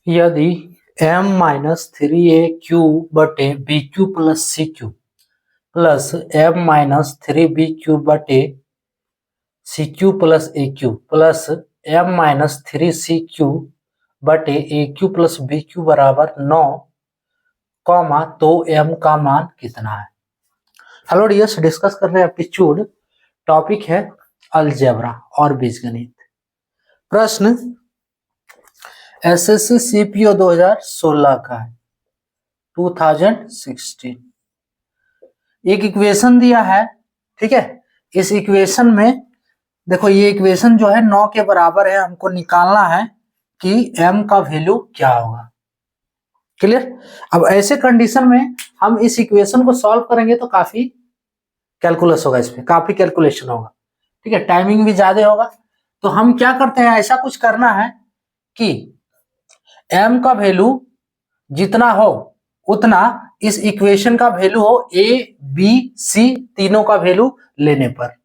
यदि m minus three a cube बटे b cube plus c cube plus m minus three b cube बटे c cube plus a cube plus m minus three c cube बटे a cube plus b cube बराबर 9, comma तो m का मान कितना है। Hello dears, discuss कर रहे हैं एप्टीट्यूड। टॉपिक है अलजेब्रा और बीजगणित। प्रश्न एसएससी सीपीओ 2016 का है, 2016। एक इक्वेशन दिया है, ठीक है। इस इक्वेशन में देखो, ये इक्वेशन जो है 9 के बराबर है। हमको निकालना है कि m का वैल्यू क्या होगा। क्लियर। अब ऐसे कंडीशन में हम इस इक्वेशन को सॉल्व करेंगे तो काफी कैलकुलस होगा, इसमें काफी कैलकुलेशन होगा, ठीक है। टाइमिंग भी ज्यादा होगा। तो हम क्या करते हैं, ऐसा कुछ करना है कि m का वैल्यू जितना हो उतना इस इक्वेशन का वैल्यू हो a, b, c तीनों का वैल्यू लेने पर।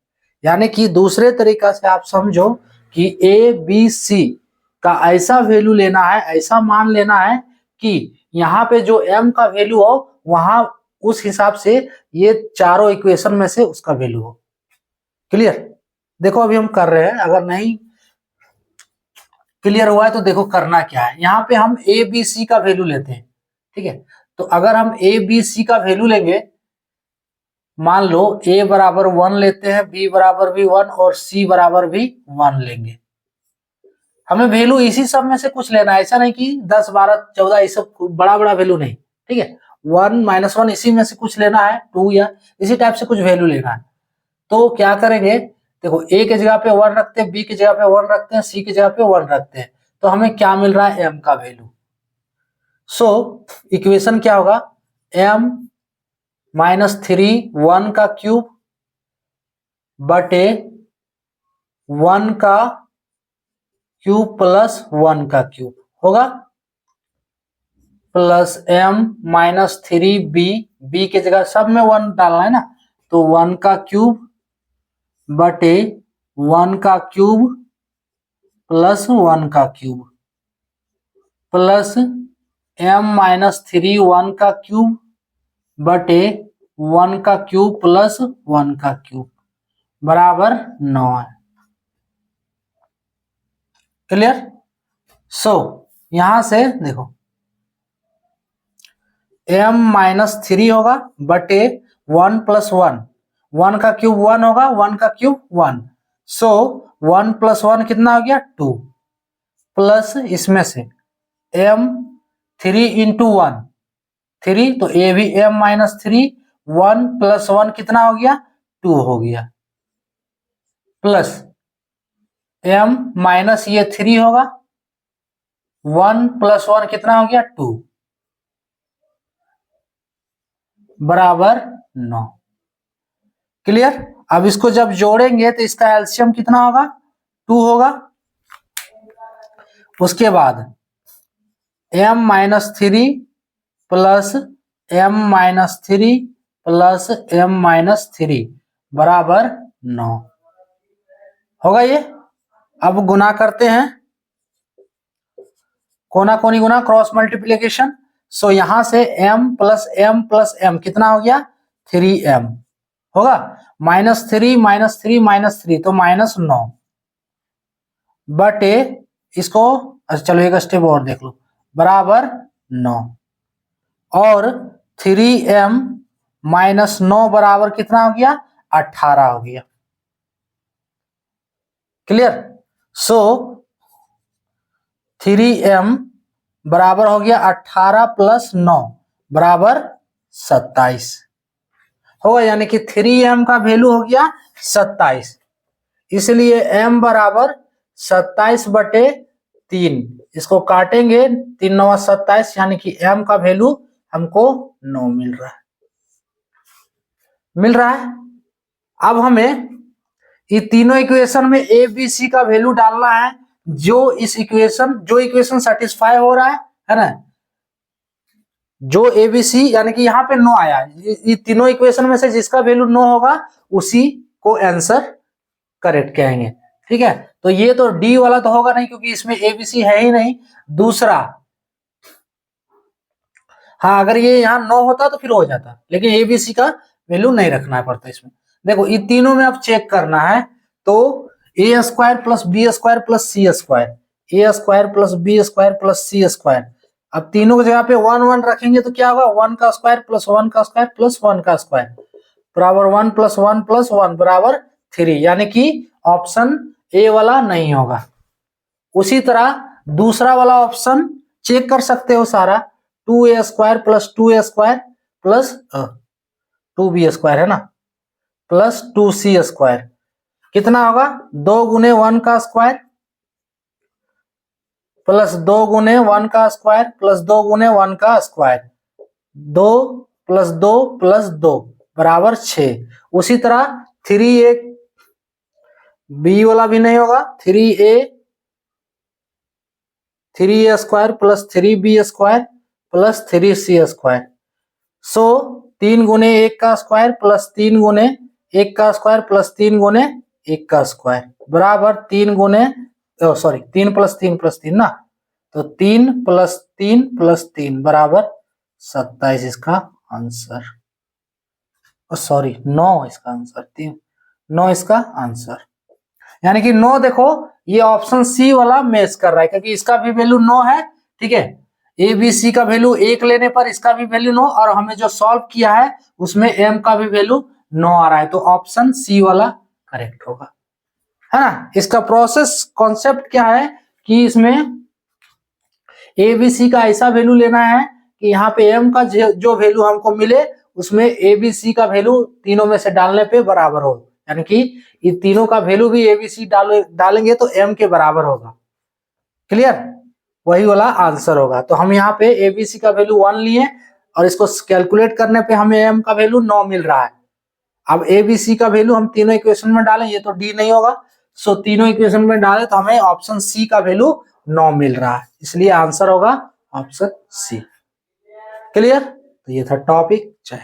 यानी कि दूसरे तरीका से आप समझो कि a, b, c का ऐसा वैल्यू लेना है, ऐसा मान लेना है कि यहाँ पे जो m का वैल्यू हो वहां उस हिसाब से ये चारों इक्वेशन में से उसका वैल्यू हो। क्लियर। देखो अभी हम कर रहे हैं, अगर नहीं क्लियर हुआ है तो देखो करना क्या है। यहाँ पे हम a, b, c का वैल्यू लेते हैं, ठीक है। तो अगर हम a, b, c का वैल्यू लेंगे, मान लो a बराबर 1 लेते हैं, b बराबर भी 1 और c बराबर भी 1 लेंगे। हमें वैल्यू इसी सब में से कुछ लेना है, ऐसा नहीं कि 10, 12, 14 ये सब बड़ा बड़ा वैल्यू नहीं, ठीक है। 1, -1 इसी में से कुछ लेना है, 2 या इसी टाइप से कुछ वैल्यू लेना है। तो क्या करेंगे, देखो a की जगह पे 1 रखते हैं, b की जगह पे 1 रखते हैं, c की जगह पे 1 रखते हैं। तो हमें क्या मिल रहा है, m का वैल्यू। सो इक्वेशन क्या होगा, m माइनस 3 1 का क्यूब बटे 1 का क्यूब प्लस 1 का क्यूब होगा, plus m minus 3b, b की जगह सब में 1 डालना है ना, तो 1 का क्यूब बटे 1 का क्यूब प्लस 1 का क्यूब प्लस m माइनस 3 1 का क्यूब बटे 1 का क्यूब प्लस 1 का क्यूब बराबर 9 है। क्लियर। सो यहां से देखो m माइनस 3 होगा बटे 1 प्लस 1, 1 का क्यूब 1 होगा, 1 का क्यूब 1। सो 1 प्लस 1 कितना हो गया, 2, प्लस इसमें से m 3 इंटू 1 3, तो a भी m माइनस 3, 1 प्लस 1 कितना हो गया, 2 हो गया, प्लस m माइनस ये 3 होगा, 1 प्लस 1 कितना हो गया, 2 बराबर 9। क्लियर। अब इसको जब जोड़ेंगे तो इसका एलसीएम कितना होगा, 2 होगा। उसके बाद m minus 3 plus m minus 3 plus m minus 3 बराबर 9 होगा ये। अब गुना करते हैं, कोना कोनी गुना, क्रॉस मल्टीप्लीकेशन। सो यहां से m प्लस m कितना हो गया, 3m होगा, -3 -3 तो -9 बटे इसको, अच्छा चलो एक स्टेप और देख लो, बराबर 9 और 3m माइनस 9 बराबर कितना हो गया, 18 हो गया। क्लियर। सो 3m बराबर हो गया 18 प्लस 9 बराबर 27 होगा, यानी कि 3m का वैल्यू हो गया 27। इसलिए m बराबर 27 बटे 3, इसको काटेंगे 3 9 27, यानी कि m का वैल्यू हमको 9 मिल रहा है। अब हमें ये तीनों इक्वेशन में a b c का वैल्यू डालना है, जो इक्वेशन सेटिस्फाई हो रहा है ना, जो ए बी सी, यानी कि यहाँ पे 9 आया, ये तीनों इक्वेशन में से जिसका वैल्यू 9 होगा उसी को आंसर करेक्ट कहेंगे, ठीक है। तो ये तो डी वाला तो होगा नहीं, क्योंकि इसमें ए बी सी है ही नहीं। दूसरा हाँ, अगर ये यहाँ 9 होता तो फिर हो जाता, लेकिन ए बी सी का वैल्यू नहीं रखना पड़ता इसमें। देखो ये तीनों में अब चेक करना है, तो a square plus b square plus c square, a square plus b square plus c square. अब तीनों की जगह पे 1 1 रखेंगे तो क्या होगा, 1 का स्क्वायर प्लस 1 का स्क्वायर प्लस 1 का स्क्वायर बराबर 1 प्लस 1 प्लस 1 बराबर 3, यानी कि ऑप्शन ए वाला नहीं होगा। उसी तरह दूसरा वाला ऑप्शन चेक कर सकते हो सारा, 2a square plus 2a square plus 2b square है ना, प्लस 2c स्क्वायर कितना होगा, 2 गुने 1 का स्क्वायर प्लस 2 गुने 1 का स्क्वायर प्लस 2 गुने 1 का स्क्वायर, 2 प्लस 2 प्लस 2 बराबर 6। उसी तरह 3a बी वाला भी नहीं होगा, 3a square plus 3b square plus 3c square. So 3 गुने 1 का स्क्वायर प्लस 3 गुने 1 का स्क्वायर प्लस 3 गुने 1 का स्क्वायर बराबर 3 गुने 3 प्लस 3 प्लस 3 ना, तो 3 प्लस 3 प्लस 3 बराबर 27 इसका आंसर, 9 इसका आंसर, 9 इसका आंसर, यानी कि 9 देखो ये ऑप्शन सी वाला मैच कर रहा है, क्योंकि इसका भी वैल्यू 9 है, ठीक है, ए बी सी का वैल्यू 1 लेने पर इसका भी वैल्यू 9, और हमें जो सॉल्व किया है उसमें एम का भी वैल्यू 9 आ रहा है, तो ऑप्शन सी वाला करेक्ट होगा, है ना। इसका प्रोसेस कॉन्सेप्ट क्या है कि इसमें ए बी सी का ऐसा वैल्यू लेना है कि यहाँ पे एम का जो वैल्यू हमको मिले उसमें ए बी सी का वैल्यू तीनों में से डालने पे बराबर हो, यानी कि ये तीनों का वैल्यू भी ए बी सी डालेंगे तो एम के बराबर होगा, क्लियर, वही वाला आंसर होगा। तो हम यहाँ पे ए बी सी का वैल्यू 1 लिए और इसको कैलकुलेट करने पे हमें एम का वैल्यू 9 मिल रहा है। अब ए बी सी का वैल्यू हम तीनों इक्वेशन में डालें, ये तो डी नहीं होगा, सो तीनों इक्वेशन में डालें तो हमें ऑप्शन सी का वैल्यू 9 मिल रहा है, इसलिए आंसर होगा ऑप्शन सी, क्लियर। तो ये था टॉपिक। जय